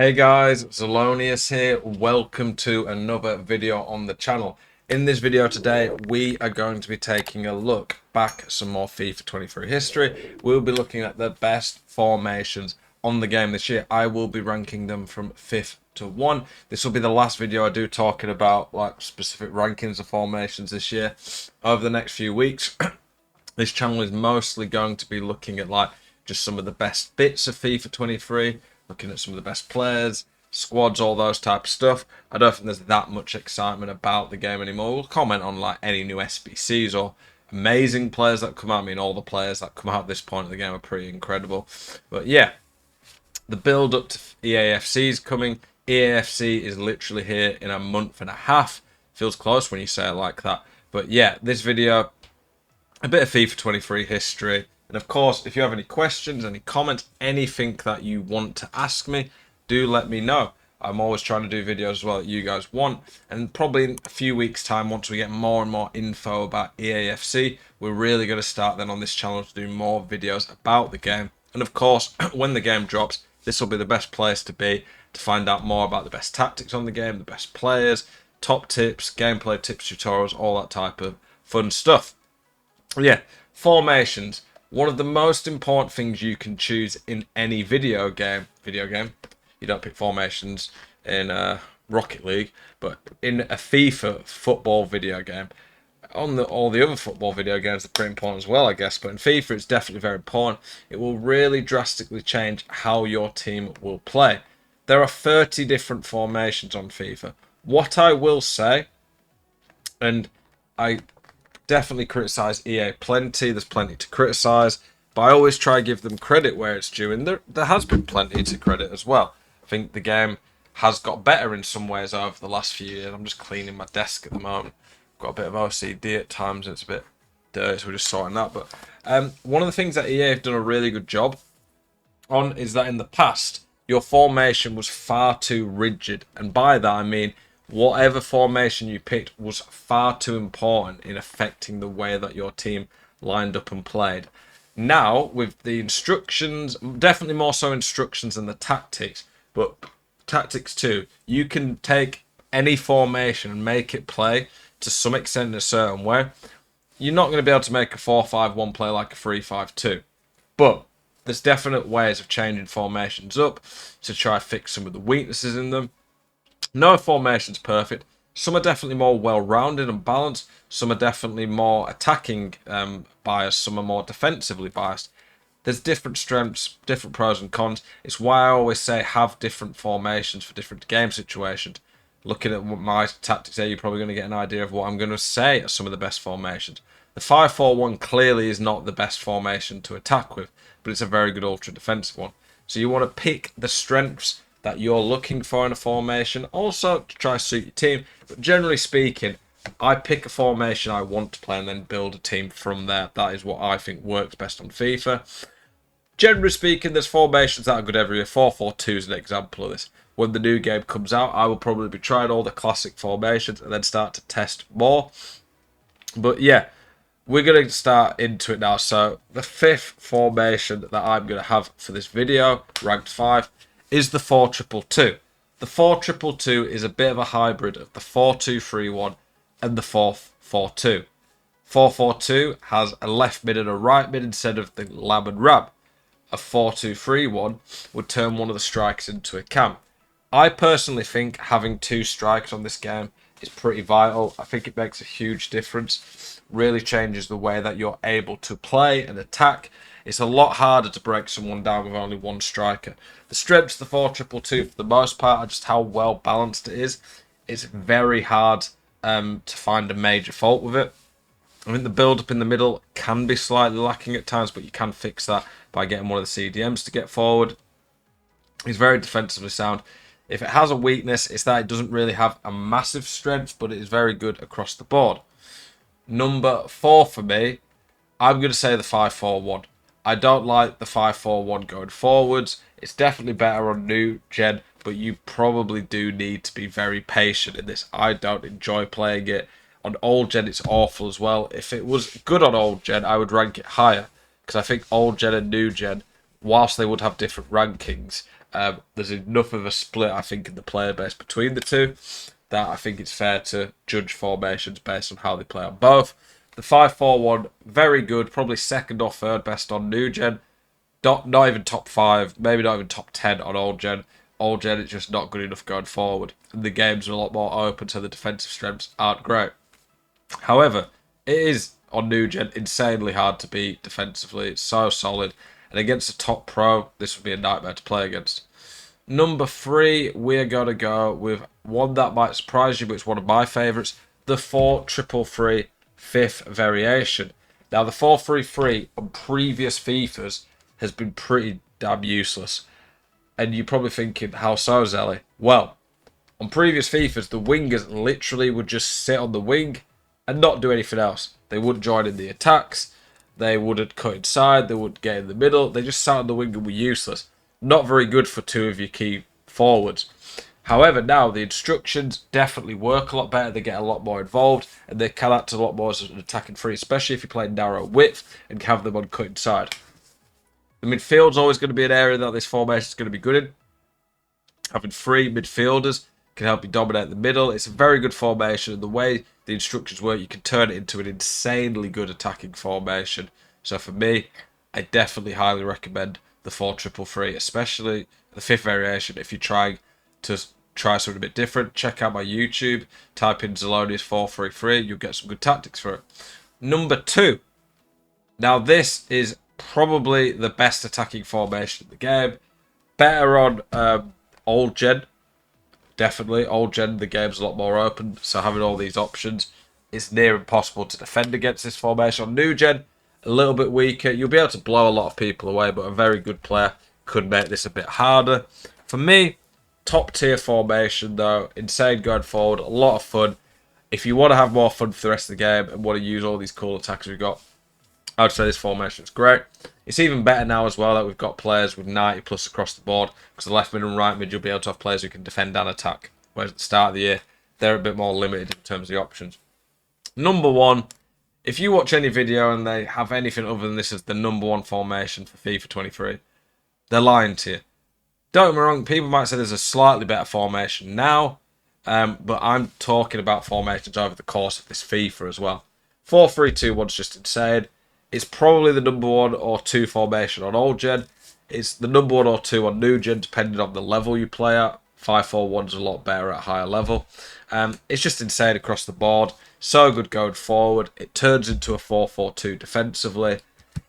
Hey guys, Zelonius here. Welcome to another video on the channel. In this video today, we are going to be taking a look back at some more FIFA 23 history. We'll be looking at the best formations on the game this year. I will be ranking them from 5th to 1. This will be the last video I do talking about like specific rankings of formations this year. Over the next few weeks, this channel is mostly going to be looking at like just some of the best bits of FIFA 23, looking at some of the best players, squads, all those type of stuff. I don't think there's that much excitement about the game anymore. We'll comment on like any new SBCs or amazing players that come out. I mean, all the players that come out at this point of the game are pretty incredible. But yeah, the build up to EAFC is coming. EAFC is literally here in a month and a half. Feels close when you say it like that. But yeah, this video, a bit of FIFA 23 history. And of course, if you have any questions, any comments, anything that you want to ask me, do let me know. I'm always trying to do videos as well that you guys want. And probably in a few weeks' time, once we get more and more info about EAFC, we're really going to start then on this channel to do more videos about the game. And of course, when the game drops, this will be the best place to be to find out more about the best tactics on the game, the best players, top tips, gameplay tips, tutorials, all that type of fun stuff. Yeah, formations. One of the most important things you can choose in any video game. You don't pick formations in Rocket League, but in a FIFA football video game. All the other football video games are pretty important as well, I guess. But in FIFA, it's definitely very important. It will really drastically change how your team will play. There are 30 different formations on FIFA. What I will say, and I definitely criticize EA plenty. There's plenty to criticize, but I always try to give them credit where it's due, and there has been plenty to credit as well. I think the game has got better in some ways over the last few years. I'm just cleaning my desk at the moment. Got a bit of OCD at times, and it's a bit dirty, so we're just sorting that. But one of the things that EA have done a really good job on is that in the past, your formation was far too rigid, and by that I mean whatever formation you picked was far too important in affecting the way that your team lined up and played. Now, with the instructions, definitely more so instructions than the tactics, but tactics too, you can take any formation and make it play to some extent in a certain way. You're not going to be able to make a 4-5-1 play like a 3-5-2, but there's definite ways of changing formations up to try to fix some of the weaknesses in them. No formation's perfect. Some are definitely more well-rounded and balanced. Some are definitely more attacking biased. Some are more defensively biased. There's different strengths, different pros and cons. It's why I always say have different formations for different game situations. Looking at my tactics there, you're probably going to get an idea of what I'm going to say are some of the best formations. The 5-4-1 clearly is not the best formation to attack with, but it's a very good ultra-defensive one. So you want to pick the strengths that you're looking for in a formation, also to try to suit your team. But generally speaking, I pick a formation I want to play and then build a team from there. That is what I think works best on FIFA. Generally speaking, there's formations that are good every year. 4-4-2 is an example of this. When the new game comes out, I will probably be trying all the classic formations and then start to test more. But yeah, we're going to start into it now. So the 5th formation that I'm going to have for this video, ranked 5, is the 4-2-2. The 4-2-2 is a bit of a hybrid of the 4-2-3-1 and the 4-4-2. 4-4-2 has a left mid and a right mid instead of the Lam and Ram. A 4-2-3-1 would turn one of the strikers into a cam. I personally think having 2 strikers on this game is pretty vital. I think it makes a huge difference. Really changes the way that you're able to play and attack. It's a lot harder to break someone down with only 1 striker. The strengths of the 4-2-2 for the most part are just how well balanced it is. It's very hard to find a major fault with it. I think the build-up in the middle can be slightly lacking at times, but you can fix that by getting one of the CDMs to get forward. It's very defensively sound. If it has a weakness, it's that it doesn't really have a massive strength, but it is very good across the board. Number 4 for me, I'm going to say the 5-4-1. I don't like the 5-4-1 going forwards. It's definitely better on new gen, but you probably do need to be very patient in this. I don't enjoy playing it. On old gen, it's awful as well. If it was good on old gen, I would rank it higher, because I think old gen and new gen, whilst they would have different rankings, There's enough of a split, I think, in the player base between the two that I think it's fair to judge formations based on how they play on both. The 5-4-1, very good, probably second or third best on new gen. Not even top 5, maybe not even top 10 on old gen. Old gen is just not good enough going forward. And the games are a lot more open, so the defensive strengths aren't great. However, it is on new gen insanely hard to beat defensively. It's so solid. And against a top pro, this would be a nightmare to play against. Number 3, we're going to go with one that might surprise you, but it's one of my favourites. The 4-3-3 fifth variation. Now, the 4-3-3 on previous FIFAs has been pretty damn useless. And you're probably thinking, how so, Zelly? Well, on previous FIFAs, the wingers literally would just sit on the wing and not do anything else. They wouldn't join in the attacks. They wouldn't cut inside. They wouldn't get in the middle. They just sat on the wing and were useless. Not very good for two of your key forwards. However, now the instructions definitely work a lot better. They get a lot more involved, and they can act a lot more as an attacking three, especially if you play narrow width and have them on cut inside. The midfield's always going to be an area that this formation is going to be good in. Having 3 midfielders can help you dominate the middle. It's a very good formation, and the way the instructions work, you can turn it into an insanely good attacking formation. So for me, I definitely highly recommend the 4-3-3, especially the fifth variation. If you're trying to try something a bit different, check out my YouTube, type in Zelonius 4-3-3, you'll get some good tactics for it. Number 2. Now this is probably the best attacking formation in the game. Better on old gen. Definitely. Old gen, the game's a lot more open, so having all these options, it's near impossible to defend against this formation. On new gen, a little bit weaker. You'll be able to blow a lot of people away, but a very good player could make this a bit harder. For me, top tier formation though, insane going forward, a lot of fun. If you want to have more fun for the rest of the game and want to use all these cool attacks we've got, I would say this formation is great. It's even better now as well that we've got players with 90 plus across the board, because the left mid and right mid, you'll be able to have players who can defend and attack. Whereas at the start of the year, they're a bit more limited in terms of the options. Number 1, if you watch any video and they have anything other than this as the number 1 formation for FIFA 23, they're lying to you. Don't get me wrong, people might say there's a slightly better formation now, but I'm talking about formations over the course of this FIFA as well. 4-3-2-1's just insane. It's probably the number 1 or 2 formation on old gen. It's the number 1 or 2 on new gen, depending on the level you play at. 5-4-1's a lot better at higher level. It's just insane across the board. So good going forward. It turns into a 4-4-2 defensively.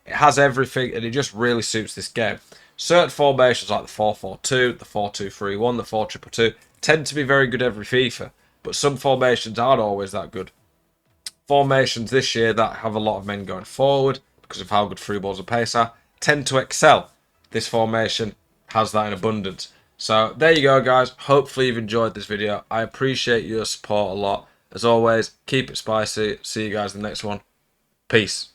It has everything, and it just really suits this game. Certain formations like the 4-4-2, the 4-2-3-1, the 4-2-2 tend to be very good every FIFA, but some formations aren't always that good. Formations this year that have a lot of men going forward because of how good through balls and pace are tend to excel. This formation has that in abundance. So there you go, guys. Hopefully you've enjoyed this video. I appreciate your support a lot. As always, keep it spicy. See you guys in the next one. Peace.